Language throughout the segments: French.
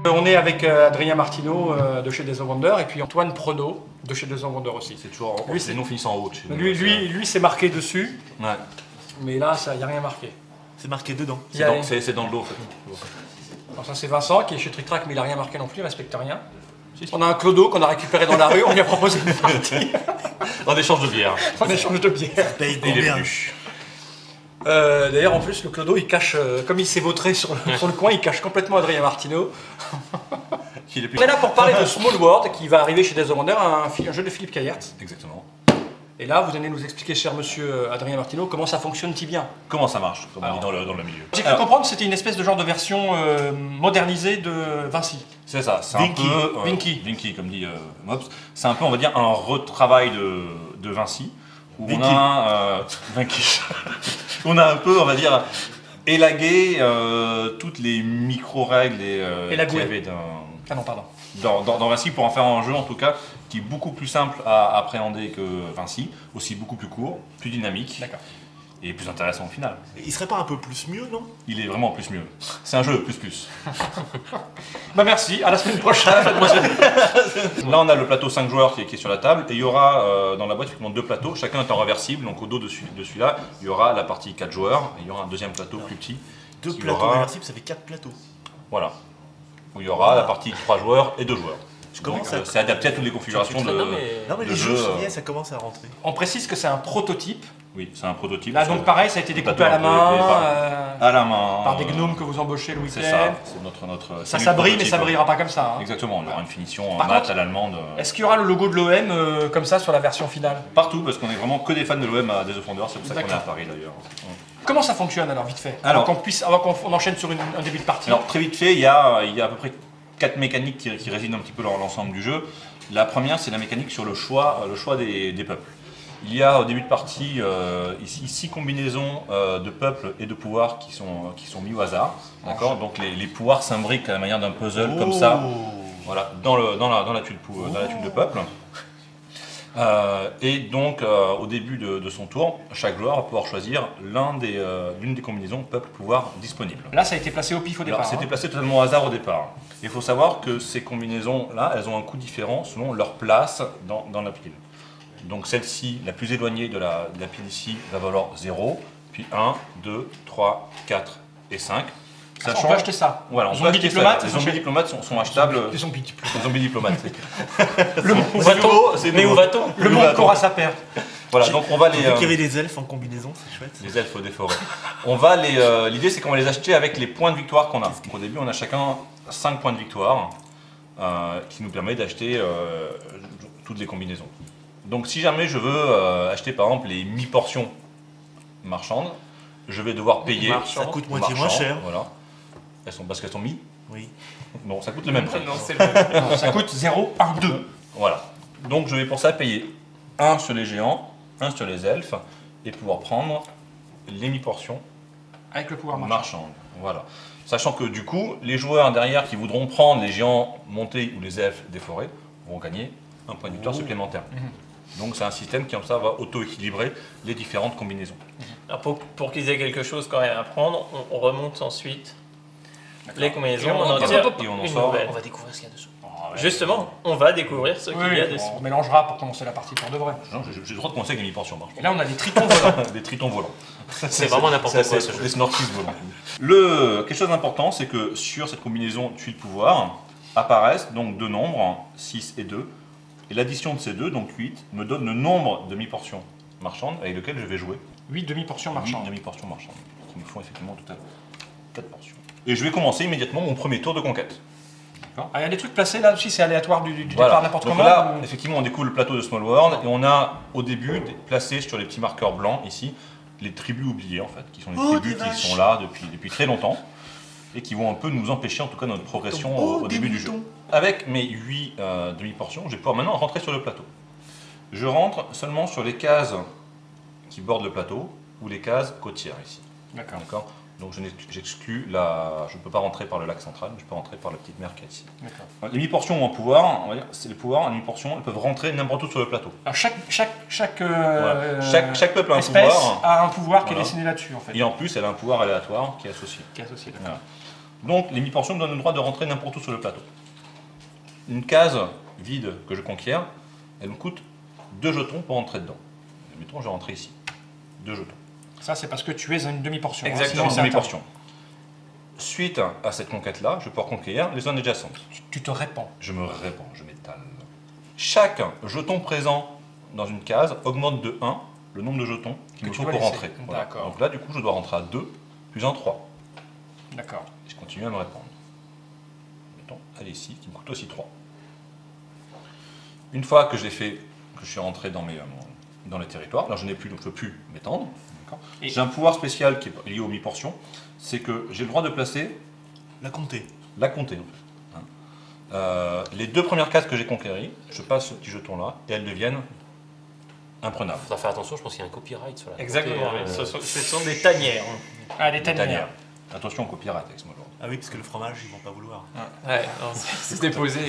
On est avec Adrien Martineau de chez Days of Wonder et puis Antoine Prenot de chez Days of Wonder aussi. C'est toujours lui, c'est non finissant en haut. Lui c'est marqué dessus. Ouais. Mais là, il n'y a rien marqué. C'est marqué dedans. C'est dans le dos en fait. Alors ça c'est Vincent qui est chez Trick Track mais il n'a rien marqué non plus, il ne respecte rien. On a un clodo qu'on a récupéré dans la rue, on lui a proposé une partie. En échange de bière. En échange de bière. Paye Il est bien. venu. D'ailleurs en plus le clodo il cache, comme il s'est vautré sur le coin, il cache complètement Adrien Martineau. On est là pour parler de Small World qui va arriver chez Days of Wonder, un jeu de Philippe Cayert. Exactement. Et là, vous allez nous expliquer, cher monsieur Adrien Martineau, comment ça fonctionne si bien. Comment ça marche, comme on dit dans le milieu. J'ai cru comprendre que c'était une espèce de genre de version modernisée de Vinci. C'est ça, c'est un peu... Vinci, comme dit Mops. C'est un peu, on va dire, un retravail de Vinci. Où on a... on a un peu, on va dire, élagué toutes les micro-règles qu'il y avait dans Vinci pour en faire un jeu, en tout cas, qui est beaucoup plus simple à appréhender que Vinci, aussi beaucoup plus court, plus dynamique et plus intéressant au final. Il serait pas un peu plus mieux, non? Il est vraiment plus mieux. C'est un jeu plus. Bah merci, à la semaine prochaine. Là on a le plateau 5 joueurs qui est sur la table et il y aura dans la boîte effectivement 2 plateaux, chacun étant réversible, donc au dos de celui-là, il y aura la partie 4 joueurs et il y aura un deuxième plateau plus petit. 2 plateaux réversibles, ça fait 4 plateaux. Voilà. Où il y aura la partie 3 joueurs et 2 joueurs. C'est adapté à toutes les configurations de Non mais les jeux, ça commence à rentrer. On précise que c'est un prototype. Oui, c'est un prototype. Là donc pareil, ça a été découpé à la main. À la main. Par des gnomes que vous embauchez le week-end. C'est ça, c'est notre ça brille mais ça brillera pas comme ça. Hein. Exactement, on aura une finition mat à l'allemande. Est-ce qu'il y aura le logo de l'OM comme ça sur la version finale? Partout, parce qu'on est vraiment que des fans de l'OM à Days of Wonder, c'est pour ça qu'on est à Paris d'ailleurs. Comment ça fonctionne alors vite fait? Alors, avant qu'on enchaîne sur un début de partie. Alors très vite fait, il y a à peu près 4 mécaniques qui résident un petit peu dans l'ensemble du jeu. La première, c'est la mécanique sur le choix des peuples. Il y a au début de partie ici 6 combinaisons de peuples et de pouvoirs qui sont mis au hasard. D'accord. Donc les pouvoirs s'imbriquent à la manière d'un puzzle comme ça, voilà, dans la tuile de peuple. Et donc au début de son tour, chaque joueur va pouvoir choisir l'une des combinaisons peuple-pouvoir disponibles. Là ça a été placé au pif au départ. C'était placé totalement au hasard au départ. Il faut savoir que ces combinaisons-là, elles ont un coût différent selon leur place dans la pile. Donc celle-ci, la plus éloignée de la pile ici, va valoir 0, puis 1, 2, 3, 4 et 5. On peut acheter ça. Voilà, les zombies diplomates, les zombies diplomates sont achetables. Les zombies diplomates. Les zombies diplomates. Mais où va-t-on? Le monde court à sa perte. Voilà, donc on va les. Vu qu'il y avait des elfes en combinaison, c'est chouette. Les elfes des forêts. L'idée c'est qu'on va les acheter avec les points de victoire qu'on a. Au début, on a chacun 5 points de victoire qui nous permet d'acheter toutes les combinaisons. Donc si jamais je veux acheter par exemple les mi-portions marchandes, je vais devoir payer. Ça coûte moitié moins cher. Voilà. Parce qu'elles sont mi. Oui. Bon, ça coûte le même prix. Non, ça coûte 0, 1, 2. Voilà. Donc je vais pour ça payer 1 sur les géants, 1 sur les elfes, et pouvoir prendre les mi-portions avec le pouvoir marchand. Voilà. Sachant que du coup, les joueurs derrière qui voudront prendre les géants montés ou les elfes des forêts vont gagner un point de victoire supplémentaire. Donc c'est un système qui comme ça va auto-équilibrer les différentes combinaisons. Alors pour qu'ils aient quelque chose quand même à prendre, on remonte ensuite les combinaisons, on en tire et on en une sort. nouvelle. On va découvrir ce qu'il y a dessous. Justement, on va découvrir ce qu'il y a dessous. On mélangera pour commencer la partie pour de vrai. J'ai le droit de commencer avec des mi-portions. Et là on a des tritons volants. Des tritons volants. C'est vraiment n'importe quoi ce jeu. Des snorkis volants. Quelque chose d'important, c'est que sur cette combinaison tuile de pouvoir apparaissent donc 2 nombres, 6 et 2. Et l'addition de ces 2, donc 8, me donne le nombre de mi-portions marchandes avec lequel je vais jouer. 8 demi-portions marchandes. 8 demi-portions marchandes, qui me font effectivement tout à 4 portions. Et je vais commencer immédiatement mon premier tour de conquête. Il y a des trucs placés là aussi, c'est aléatoire du départ n'importe comment. Là, effectivement, on découvre le plateau de Small World et on a au début placé sur les petits marqueurs blancs ici les tribus oubliées en fait, qui sont les tribus qui sont là depuis très longtemps et qui vont un peu nous empêcher en tout cas notre progression au début du jeu. Avec mes 8 demi-portions, je vais pouvoir maintenant rentrer sur le plateau. Je rentre seulement sur les cases qui bordent le plateau ou les cases côtières ici. D'accord. Donc j'exclus je ne peux pas rentrer par le lac central, mais je peux rentrer par la petite mer qui est ici. Les mi-portions ont un pouvoir, on va dire, c'est les pouvoirs, les mi-portions, elles peuvent rentrer n'importe où sur le plateau. Alors chaque peuple a un espèce pouvoir. A un pouvoir qui est dessiné là-dessus en fait. Et en plus, elle a un pouvoir aléatoire qui est associé. D'accord. Voilà. Donc les mi-portions me donnent le droit de rentrer n'importe où sur le plateau. Une case vide que je conquiers, elle me coûte 2 jetons pour rentrer dedans. Mettons, je vais rentrer ici. 2 jetons. Ça, c'est parce que tu es à une demi-portion. Exactement, Sinon, une demi-portion. Suite à cette conquête-là, je vais pouvoir conquérir les zones adjacentes. Tu te répands. Je me répands, je m'étale. Chaque jeton présent dans une case augmente de 1 le nombre de jetons qu'il me faut pour rentrer. Voilà. Donc là, du coup, je dois rentrer à 2 plus 1, 3. D'accord. Je continue à me répandre. Mettons, allez ici, qui me coûte aussi 3. Une fois que j'ai fait, que je suis rentré dans les territoires, là je n'ai plus, donc je ne peux plus m'étendre. J'ai un pouvoir spécial qui est lié aux mi-portions, c'est que j'ai le droit de placer La comté. la comté en fait. Les 2 premières cases que j'ai conquéries, je passe ce petit jeton là et elles deviennent imprenables. Il faudra faire attention, je pense qu'il y a un copyright sur la Exactement, comté, ce sont des tanières. Ah, les tanières. Attention au copyright avec Small World. Ah oui, parce que le fromage, ils vont pas vouloir. Ouais, non, c'est déposé.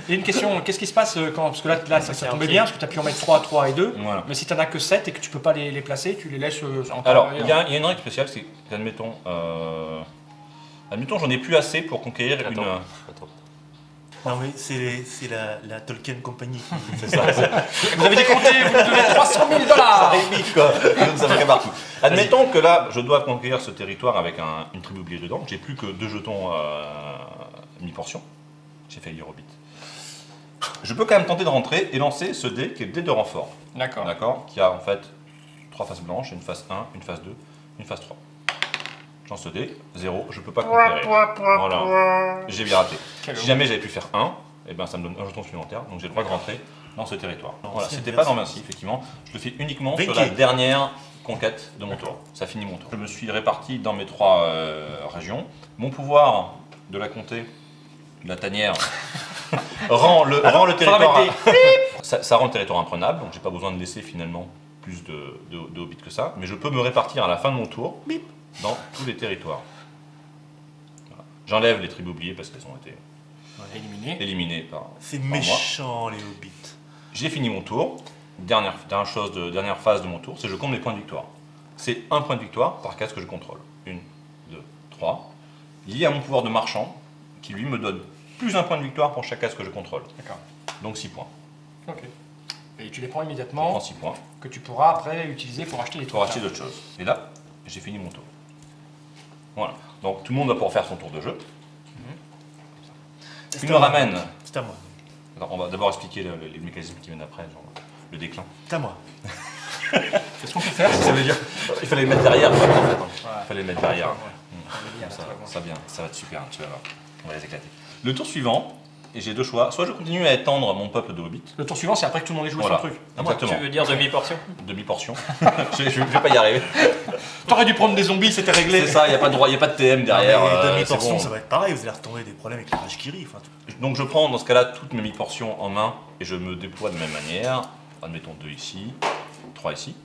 Et une question, qu'est-ce qui se passe quand... Parce que là ça tombait un bien, parce que tu as pu en mettre 3, 3 et 2. Voilà. Mais si tu n'en as que 7 et que tu peux pas les placer, tu les laisses en Alors, il y a une règle spéciale, c'est admettons, j'en ai plus assez pour conquérir une. Attends. Non mais c'est la Tolkien Company qui fait ça. Vous avez décompté, vous me devez 300 000 $. Ça rémite quoi, donc ça va partout. Admettons que là, je dois conquérir ce territoire avec une tribu oubliée dedans, j'ai plus que 2 jetons mi-portion, j'ai fait lire au bit. Je peux quand même tenter de rentrer et lancer ce dé qui est le dé de renfort. D'accord. D'accord, qui a en fait 3 faces blanches, une face 1, une face 2, une face 3. Je lance ce dé, 0, je peux pas conquérir. Voilà, j'ai bien raté. Si jamais j'avais pu faire 1, et ben ça me donne un jeton supplémentaire, donc j'ai le droit de rentrer dans ce territoire. Voilà, c'était pas dans Vinci, effectivement. Je le fais uniquement sur la dernière conquête de mon tour. Ça finit mon tour. Je me suis réparti dans mes 3 régions. Mon pouvoir de la comté, de la tanière, rend le territoire. Ça rend le territoire imprenable, donc j'ai pas besoin de laisser finalement plus de hobbits que ça. Mais je peux me répartir à la fin de mon tour dans tous les territoires. Voilà. J'enlève les tribus oubliées parce qu'elles ont été éliminées par. C'est méchant les hobbits. J'ai fini mon tour. Dernière phase de mon tour, c'est je compte mes points de victoire. C'est 1 point de victoire par case que je contrôle. 1, 2, 3. Lié à mon pouvoir de marchand, qui lui me donne plus 1 point de victoire pour chaque case que je contrôle. D'accord. Donc 6 points. Ok. Et tu les prends Je immédiatement, prends 6 points que tu pourras après utiliser pour acheter les trucs. pour acheter d'autres choses. Et là, j'ai fini mon tour. Voilà. Donc tout le monde va pouvoir faire son tour de jeu. Il me ramène. C'est à moi. Alors, on va d'abord expliquer les mécanismes qui viennent après, genre le déclin. C'est à moi. Qu'est-ce qu'on peut faire? Ça veut dire, il fallait les mettre derrière. Quoi, en fait. Il fallait les mettre derrière. Ça va être super, tu vas voir. On va les éclater. Le tour suivant, et j'ai 2 choix. Soit je continue à étendre mon peuple de hobbits. Le tour suivant, c'est après que tout le monde ait joué Voilà. son truc. Exactement. Tu veux dire demi-portion? Demi-portion. je vais pas y arriver. T'aurais dû prendre des zombies, c'était réglé. C'est ça, il n'y a pas de droit, il n'y a pas de TM derrière. Les demi-portions, c'est bon. ça va être pareil, vous allez retomber des problèmes avec la Rashkiri. Enfin, Donc je prends dans ce cas-là toutes mes mi-portions en main et je me déploie de la même manière. Admettons 2 ici, 3 ici.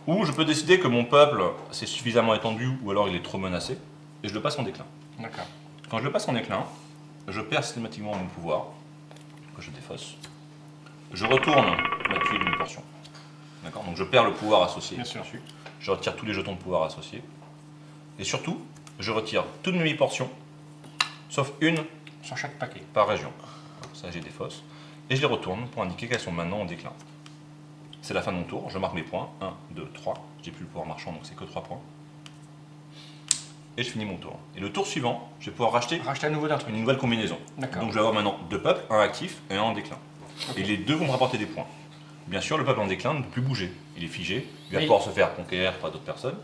Ou je peux décider que mon peuple s'est suffisamment étendu ou alors il est trop menacé et je le passe en déclin. D'accord. Quand je le passe en déclin, je perds systématiquement mon pouvoir, que je défausse. Je retourne ma tuile de mi-portion. D'accord. Donc je perds le pouvoir associé. Bien sûr. Dessus. Je retire tous les jetons de pouvoir associés. Et surtout, je retire toutes mes mi-portions, sauf une Sur chaque paquet. par région. Ça, j'ai des fosses. Et je les retourne pour indiquer qu'elles sont maintenant en déclin. C'est la fin de mon tour. Je marque mes points. 1, 2, 3. J'ai plus le pouvoir marchand, donc c'est que 3 points. Et je finis mon tour. Et le tour suivant, je vais pouvoir racheter Racheter à nouveau d'un truc. une nouvelle combinaison. D'accord. Donc je vais avoir maintenant 2 peuples, un actif et un en déclin. Ok. Et les 2 vont me rapporter des points. Bien sûr, le peuple en déclin ne peut plus bouger. Il est figé. Il va Oui. pouvoir se faire conquérir par d'autres personnes,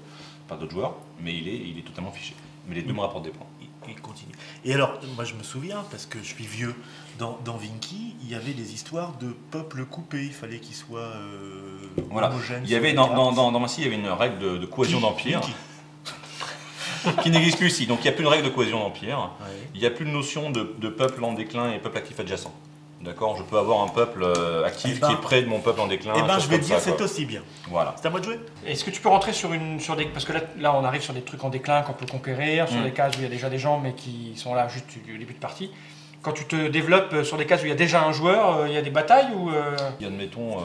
par d'autres joueurs, mais il est totalement figé. Mais les 2 me rapportent des points. il continue. Et alors, moi je me souviens, parce que je suis vieux, dans Vinky, il y avait des histoires de peuples coupés. Il fallait qu'ils soient Voilà. homogènes. Il y avait dans Vinci, il y avait une règle de cohésion d'empire qui n'existe plus ici. Donc il n'y a plus de règle de cohésion d'empire. Ouais. Il n'y a plus de notion de peuple en déclin et peuple actif adjacent. D'accord, je peux avoir un peuple actif Eh ben, qui est près de mon peuple en déclin. Eh ben, chose je vais comme te dire, ça, c'est quoi. aussi bien. Voilà. C'est à moi de jouer. Est-ce que tu peux rentrer sur des... Parce que là, on arrive sur des trucs en déclin qu'on peut conquérir, sur des cases où il y a déjà des gens, mais qui sont là juste du début de partie. Quand tu te développes sur des cases où il y a déjà un joueur, il y a des batailles ou... Et admettons,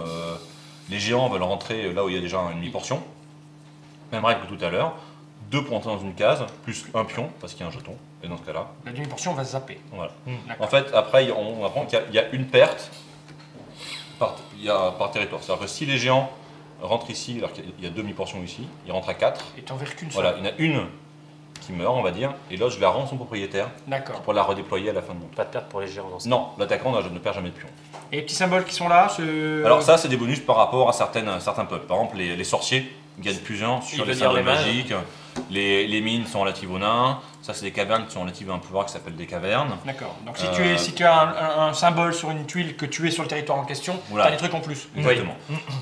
les géants veulent rentrer là où il y a déjà une demi-portion. Même règle que tout à l'heure. 2 pour entrer dans une case, plus un pion, parce qu'il y a un jeton, et dans ce cas-là, La demi-portion va se zapper. voilà. D'accord. En fait, après, on apprend qu'il y a une perte par territoire. C'est-à-dire que si les géants rentrent ici, alors qu'il y a demi-portion ici, ils rentrent à 4. Et t'en verres qu'une seule. Voilà, il y en a une qui meurt, on va dire, et l'autre, je la rends à son propriétaire D'accord. pour la redéployer à la fin de mon tour. Pas de perte pour les géants dans ça. Non, l'attaquant ne perd jamais de pion. Et les petits symboles qui sont là, Alors ça, c'est des bonus par rapport à certains peuples. Par exemple, les sorciers gagnent plusieurs Il sur veut les dire symboles les mages. magiques. Les mines sont relatives aux nains. Ça, c'est des cavernes qui sont relatives à un pouvoir qui s'appelle des cavernes. D'accord. Donc si tu as un symbole sur une tuile que tu es sur le territoire en question, Voilà. tu as des trucs en plus. Exactement.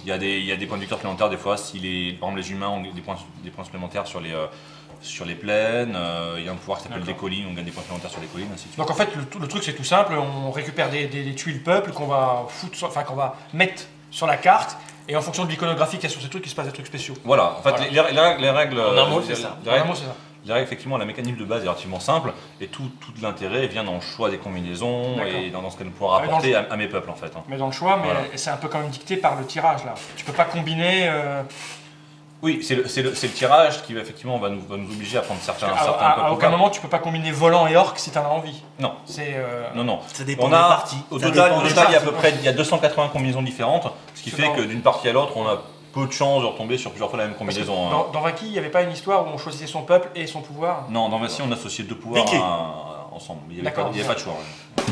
Il y a des points de victoire supplémentaires des fois si par exemple les humains ont des points supplémentaires sur les plaines. Il y a un pouvoir qui s'appelle des collines, on gagne des points supplémentaires sur les collines, ainsi de suite. Donc en fait, le truc c'est tout simple, on récupère des tuiles peuple qu'on va qu'on va mettre sur la carte, et en fonction de l'iconographie qu'il y a sur ces trucs, il se passe des trucs spéciaux. Voilà, en fait Voilà. les règles. En un mot, les- c'est ça. les règles- Vraiment, c'est ça. Les règles, effectivement, la mécanique de base est relativement simple, et tout l'intérêt vient dans le choix des combinaisons D'accord. et dans ce qu'elle pourra Ah, dans apporter à mes peuples en fait. Mais dans le choix, mais Voilà. c'est un peu quand même dicté par le tirage là. Tu peux pas combiner. Oui, c'est le tirage qui effectivement va nous obliger à prendre certains à peuples. aucun moment tu peux pas combiner volant et orc si t'en as envie. Non, C'est. non. Ça dépend On des a, parties. au Ça total, dépend des il y a à parties. peu près 280 combinaisons différentes, ce qui C'est fait dans- que d'une partie à l'autre, on a peu de chances de retomber sur plusieurs fois la même Parce que combinaison. hein. dans Vaki, il n'y avait pas une histoire où on choisissait son peuple et son pouvoir. Non, dans Vinci, on associait deux pouvoirs Piqué. ensemble. Il n'y avait D'accord. pas de choix. Ouais.